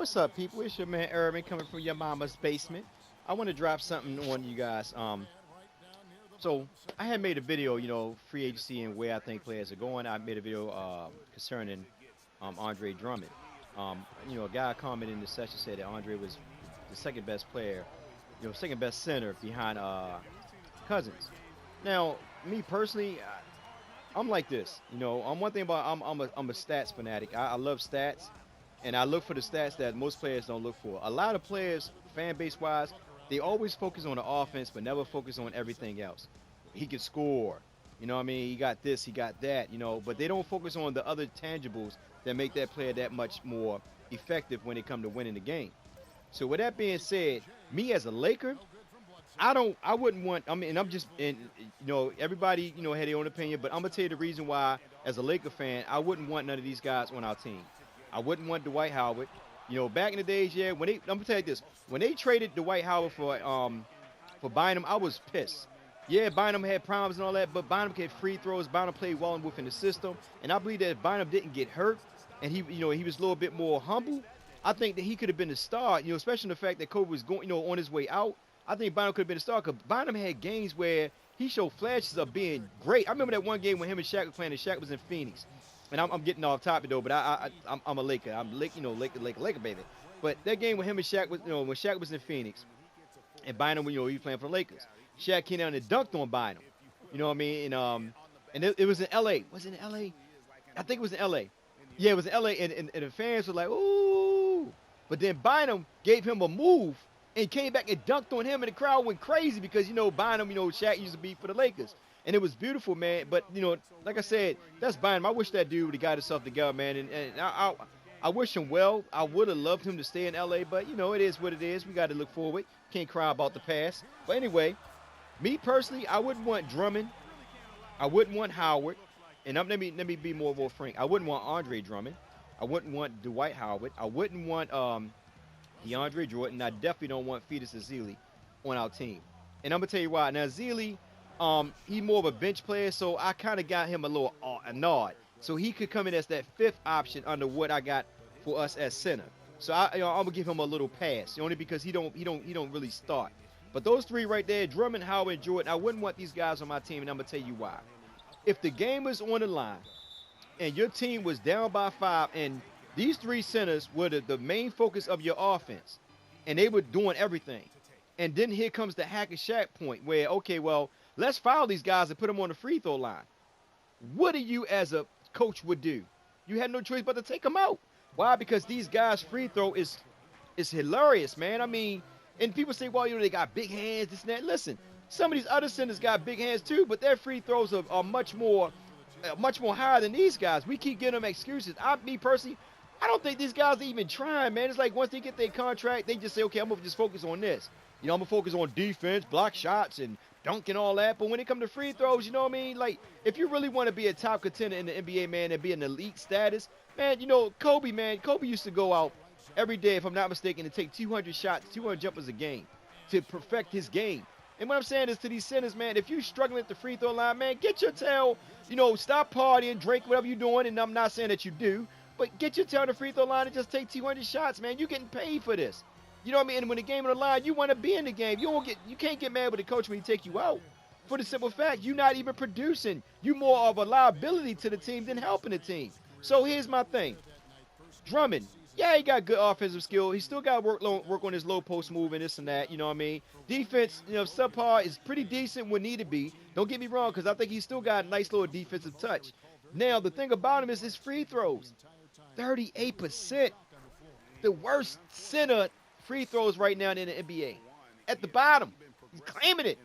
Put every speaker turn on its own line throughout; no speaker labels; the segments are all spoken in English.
What's up, people? It's your man Irvin coming from your mama's basement. I want to drop something on you guys. So I had made a video, free agency and where I think players are going. I made a video concerning Andre Drummond. A guy commented in the session said that Andre was the second best player, second best center behind Cousins. Now, me personally, I'm like this. I'm one thing about I'm a stats fanatic. I love stats, and I look for the stats that most players don't look for. A lot of players, fan base wise, they always focus on the offense, but never focus on everything else. He can score. You know what I mean? He got this, he got that. But they don't focus on the other tangibles that make that player that much more effective when it comes to winning the game. So with that being said, me as a Laker, I wouldn't want. I mean, I'm just, and everybody, had their own opinion, but I'm gonna tell you the reason why, as a Laker fan, I wouldn't want none of these guys on our team. I wouldn't want Dwight Howard. Back in the days, yeah, I'm gonna tell you this, when they traded Dwight Howard for Bynum, I was pissed. Yeah, Bynum had problems and all that, but Bynum had free throws. Bynum played well within the system, and I believe that if Bynum didn't get hurt, and he was a little bit more humble, I think that he could have been a star. Especially the fact that Kobe was going, on his way out. I think Bynum could have been a star because Bynum had games where he showed flashes of being great. I remember that one game when him and Shaq were playing, and Shaq was in Phoenix. And I'm getting off topic though, but I'm a Laker. I'm Laker baby. But that game when him and Shaq was, when Shaq was in Phoenix, and Bynum, he was playing for the Lakers. Shaq came down and dunked on Bynum. You know what I mean? And it was in L.A. Was it in L.A.? I think it was in L.A. Yeah, it was in L.A. And the fans were like, ooh. But then Bynum gave him a move and came back and dunked on him, and the crowd went crazy because Bynum, Shaq used to be for the Lakers, and it was beautiful, man. But like I said, that's Bynum. I wish that dude would have got himself together, man. And I wish him well. I would have loved him to stay in LA, but it is what it is. We got to look forward. Can't cry about the past. But anyway, me personally, I wouldn't want Drummond. I wouldn't want Howard. And let me be more frank. I wouldn't want Andre Drummond. I wouldn't want Dwight Howard. I wouldn't want DeAndre Jordan. I definitely don't want Fetus Ezeli on our team. And I'm gonna tell you why. Now Ezeli, he's more of a bench player, so I kind of got him a little a nod, so he could come in as that fifth option under what I got for us as center. So I'm gonna give him a little pass, only because he don't really start. But those three right there, Drummond, Howard, and Jordan, I wouldn't want these guys on my team, and I'm gonna tell you why. If the game was on the line and your team was down by 5, and these three centers were the main focus of your offense, and they were doing everything. And then here comes the hack and Shaq point where, okay, well, let's foul these guys and put them on the free throw line. What do you as a coach would do? You had no choice but to take them out. Why? Because these guys' free throw is hilarious, man. I mean, and people say, well, they got big hands, this and that. Listen, some of these other centers got big hands too, but their free throws are much more higher than these guys. We keep giving them excuses. Me personally, I don't think these guys are even trying, man. It's like once they get their contract, they just say, okay, I'm going to just focus on this. I'm going to focus on defense, block shots, and dunk and all that. But when it comes to free throws, you know what I mean? Like, if you really want to be a top contender in the NBA, man, and be an elite status, man, Kobe, man, Kobe used to go out every day, if I'm not mistaken, to take 200 shots, 200 jumpers a game to perfect his game. And what I'm saying is to these centers, man, if you're struggling at the free throw line, man, get your tail, stop partying, drink, whatever you're doing, and I'm not saying that you do, but get your tail on the free throw line and just take 200 shots, man. You're getting paid for this. You know what I mean? And when the game on the line, you want to be in the game. You can't get mad with the coach when he take you out. For the simple fact, you're not even producing. You're more of a liability to the team than helping the team. So here's my thing. Drummond, yeah, he got good offensive skill. He still got to work on his low post move and this and that. You know what I mean? Defense, subpar is pretty decent when need to be. Don't get me wrong, because I think he's still got a nice little defensive touch. Now, the thing about him is his free throws. 38%. The worst center free throws right now in the NBA. At the bottom. He's claiming it.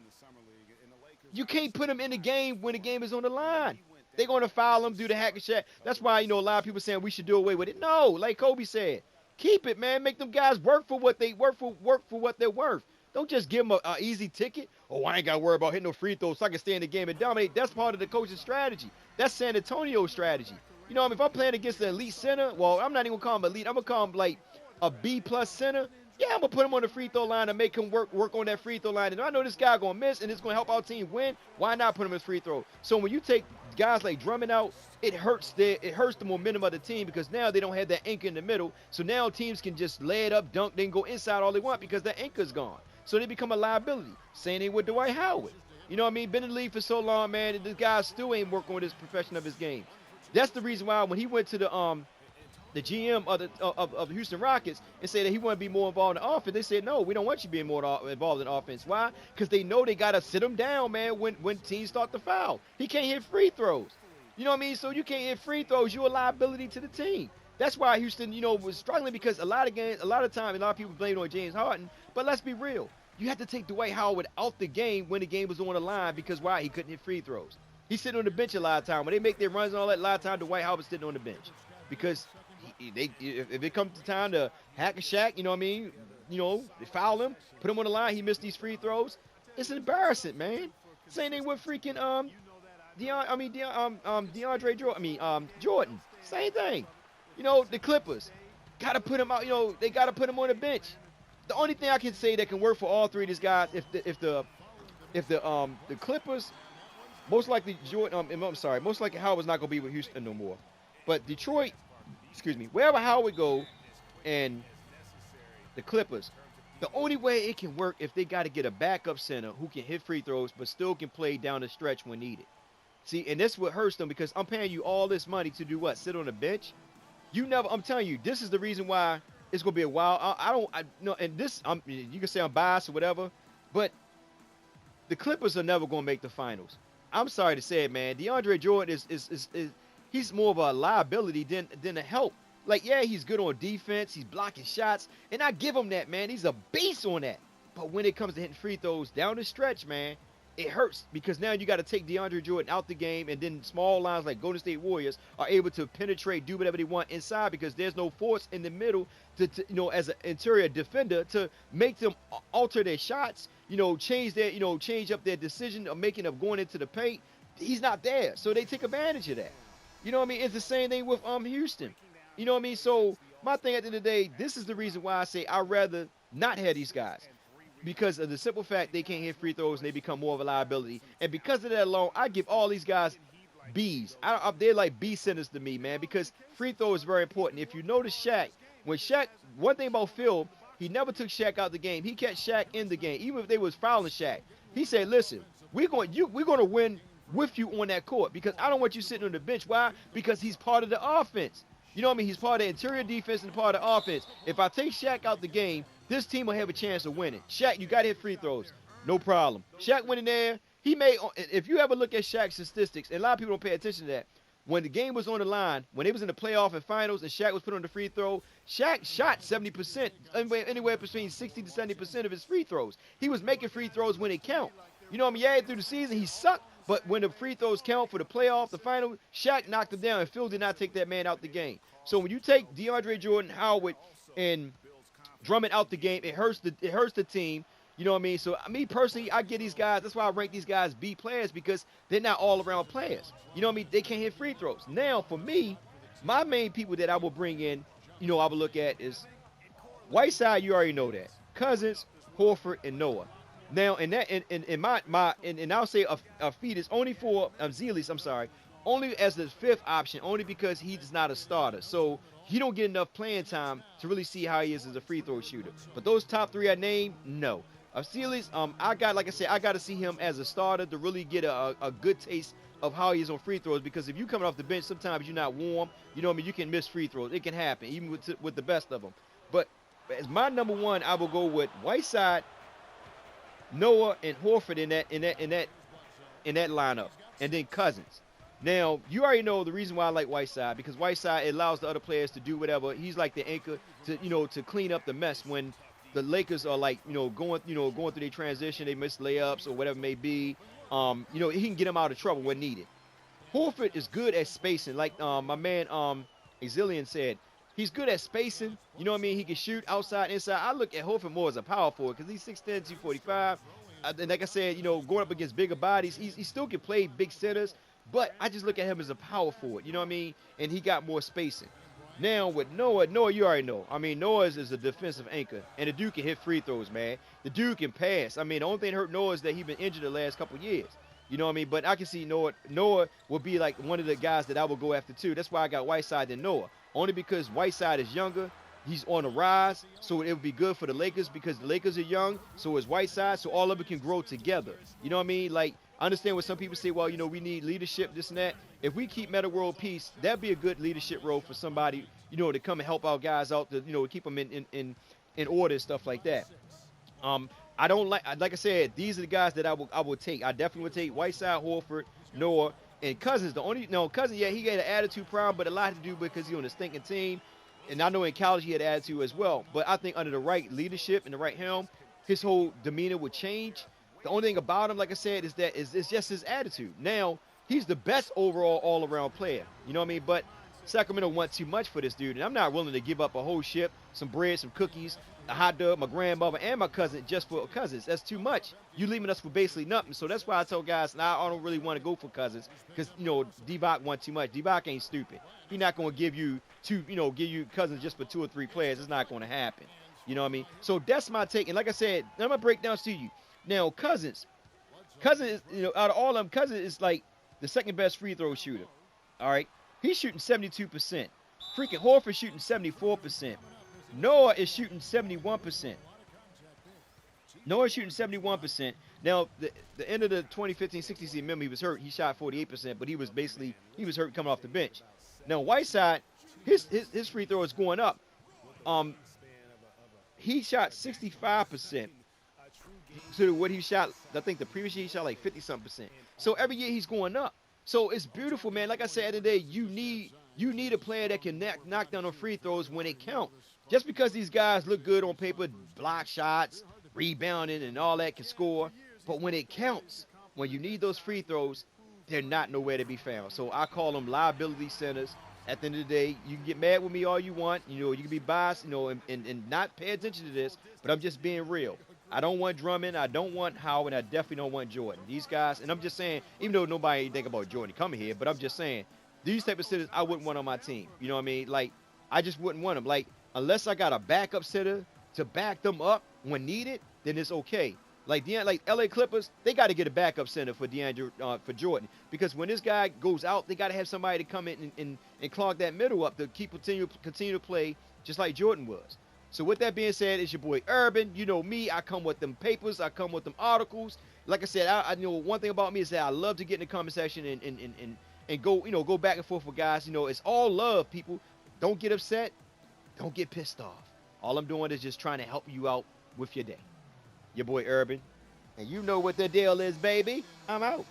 You can't put him in the game when the game is on the line. They're going to foul him, do the hack and Shaq. That's why, a lot of people saying we should do away with it. No, like Kobe said, keep it, man. Make them guys work for what they work for what they're worth. Don't just give them an easy ticket. Oh, I ain't got to worry about hitting no free throws so I can stay in the game and dominate. That's part of the coach's strategy. That's San Antonio's strategy. If I'm playing against an elite center, well, I'm not even going to call him elite. I'm going to call him like a B-plus center. Yeah, I'm going to put him on the free throw line and make him work on that free throw line. And I know this guy going to miss, and it's going to help our team win. Why not put him in free throw? So when you take guys like Drummond out, it hurts the momentum of the team because now they don't have that anchor in the middle. So now teams can just lay it up, dunk, then go inside all they want because that anchor's gone. So they become a liability. Same thing with Dwight Howard. You know what I mean? Been in the league for so long, man, and this guy still ain't working on his profession of his game. That's the reason why when he went to the GM of the Houston Rockets and said that he wanted to be more involved in offense, they said, no, we don't want you being more involved in offense. Why? Because they know they got to sit him down, man, when teams start to foul. He can't hit free throws. You know what I mean? So you can't hit free throws. You're a liability to the team. That's why Houston, was struggling because a lot of times, a lot of people blame it on James Harden. But let's be real. You have to take Dwight Howard out the game when the game was on the line because why? He couldn't hit free throws. He's sitting on the bench a lot of time. When they make their runs and all that, a lot of time Dwight Howard's sitting on the bench because if it comes to time to hack a Shaq, you know what I mean? They foul him, put him on the line. He missed these free throws. It's embarrassing, man. Same thing with freaking DeAndre Jordan. Jordan. Same thing. The Clippers got to put him out. They got to put him on the bench. The only thing I can say that can work for all three of these guys, if the Clippers, most likely Jordan. Most likely Howard's not gonna be with Houston no more. But Detroit, wherever Howard go, and the Clippers, the only way it can work if they got to get a backup center who can hit free throws but still can play down the stretch when needed. See, and that's what hurts them because I'm paying you all this money to do what? Sit on the bench? I'm telling you, this is the reason why it's gonna be a while. You can say I'm biased or whatever, but the Clippers are never gonna make the finals. I'm sorry to say it, man. DeAndre Jordan is he's more of a liability than a help. Like, yeah, he's good on defense. He's blocking shots. And I give him that, man. He's a beast on that. But when it comes to hitting free throws down the stretch, man, it hurts because now you got to take DeAndre Jordan out the game, and then small lines like Golden State Warriors are able to penetrate, do whatever they want inside because there's no force in the middle to as an interior defender to make them alter their shots, change up their decision of going into the paint. He's not there, so they take advantage of that. You know what I mean? It's the same thing with Houston. You know what I mean? So my thing at the end of the day, this is the reason why I say I'd rather not have these guys. Because of the simple fact they can't hit free throws and they become more of a liability. And because of that alone, I give all these guys Bs. They're like B centers to me, man, because free throw is very important. If you notice Shaq, one thing about Phil, he never took Shaq out the game. He kept Shaq in the game, even if they was fouling Shaq. He said, listen, we're going to win with you on that court because I don't want you sitting on the bench. Why? Because he's part of the offense. You know what I mean? He's part of the interior defense and part of the offense. If I take Shaq out the game, this team will have a chance of winning. Shaq, you got to hit free throws. No problem. Shaq went in there. If you ever look at Shaq's statistics, and a lot of people don't pay attention to that, when the game was on the line, when it was in the playoff and finals and Shaq was put on the free throw, Shaq shot 70%, anywhere between 60 to 70% of his free throws. He was making free throws when it count. You know what I mean? Yeah, through the season, he sucked, but when the free throws count for the playoff, the final, Shaq knocked him down, and Phil did not take that man out the game. So when you take DeAndre Jordan, Howard, and Drummond out the game, it hurts the team. You know what I mean? So me personally, I get these guys. That's why I rank these guys B players because they're not all around players. You know what I mean? They can't hit free throws. Now for me, my main people that I will bring in, I will look at is Whiteside. You already know that. Cousins, Horford, and Noah. Now in I'll say a feed is only for Zealis. I'm sorry, only as the fifth option, only because he's not a starter. So he don't get enough playing time to really see how he is as a free throw shooter. But those top three I named, no. Zealis, I got to see him as a starter to really get a good taste of how he is on free throws. Because if you coming off the bench, sometimes you're not warm. You know what I mean? You can miss free throws. It can happen, even with the best of them. But as my number one, I will go with Whiteside, Noah, and Horford in that lineup, and then Cousins. Now, you already know the reason why I like Whiteside, because Whiteside allows the other players to do whatever. He's like the anchor to clean up the mess when the Lakers are going through their transition, they miss layups or whatever it may be. He can get them out of trouble when needed. Horford is good at spacing, like my man Exilian said. He's good at spacing. You know what I mean? He can shoot outside, inside. I look at Horford more as a power forward because he's 6'10", 245. And like I said, going up against bigger bodies, he still can play big centers. But I just look at him as a power forward, you know what I mean? And he got more spacing. Now with Noah, you already know. I mean, Noah is a defensive anchor. And the dude can hit free throws, man. The dude can pass. I mean, the only thing that hurt Noah is that he's been injured the last couple years. You know what I mean? But I can see Noah will be like one of the guys that I will go after too. That's why I got Whiteside and Noah. Only because Whiteside is younger. He's on the rise, so it would be good for the Lakers because the Lakers are young, so is Whiteside, so all of it can grow together. You know what I mean? Like, I understand what some people say, well, we need leadership, this and that. If we keep Meta World Peace, that'd be a good leadership role for somebody, to come and help our guys out, to, keep them in order and stuff like that. Um, I don't like I said, these are the guys that I will take. I definitely would take Whiteside, Horford, Noah, and Cousins. The only no Cousins, yeah, he got an attitude problem, but a lot to do because he's on a stinking team. And I know in college he had attitude as well. But I think under the right leadership and the right helm, his whole demeanor would change. The only thing about him, like I said, is that it's just his attitude. Now, he's the best overall all-around player. You know what I mean? But Sacramento want too much for this dude, and I'm not willing to give up a whole ship, some bread, some cookies, a hot dog, my grandmother, and my cousin just for Cousins. That's too much. You leaving us for basically nothing. So that's why I tell guys, now I don't really want to go for Cousins because, Divock want too much. Divock ain't stupid. He's not going to give you give you Cousins just for 2 or 3 players. It's not going to happen. You know what I mean? So that's my take. And like I said, I'm going to break down to you. Now, Cousins is, out of all of them, Cousins is like the second best free throw shooter. All right? He's shooting 72%. Freaking Horford shooting 74%. Noah is shooting 71%. Noah shooting 71%. Now, the end of the 2015-16 season, remember, he was hurt. He shot 48%, but he was hurt coming off the bench. Now, Whiteside, his free throw is going up. He shot 65% to what he shot. I think the previous year he shot like 50-something%. So every year he's going up. So it's beautiful, man. Like I said today, you need a player that can knock down on free throws when it counts. Just because these guys look good on paper, block shots, rebounding, and all that, can score, but when it counts, when you need those free throws, they're not nowhere to be found. So I call them liability centers. At the end of the day, you can get mad with me all you want. You can be biased, and not pay attention to this, but I'm just being real. I don't want Drummond, I don't want Howard, and I definitely don't want Jordan. These guys, and I'm just saying, even though nobody think about Jordan coming here, but I'm just saying, these type of centers I wouldn't want on my team. You know what I mean? Like, I just wouldn't want them. Like, unless I got a backup center to back them up when needed, then it's okay. Like LA Clippers, they got to get a backup center for for Jordan, because when this guy goes out, they got to have somebody to come in and clog that middle up to continue to play just like Jordan was. So with that being said, it's your boy Urban. You know me, I come with them papers, I come with them articles. Like I said, I know one thing about me is that I love to get in the comment section and go back and forth with guys. It's all love, people. Don't get upset. Don't get pissed off. All I'm doing is just trying to help you out with your day. Your boy Urban. And you know what the deal is, baby. I'm out.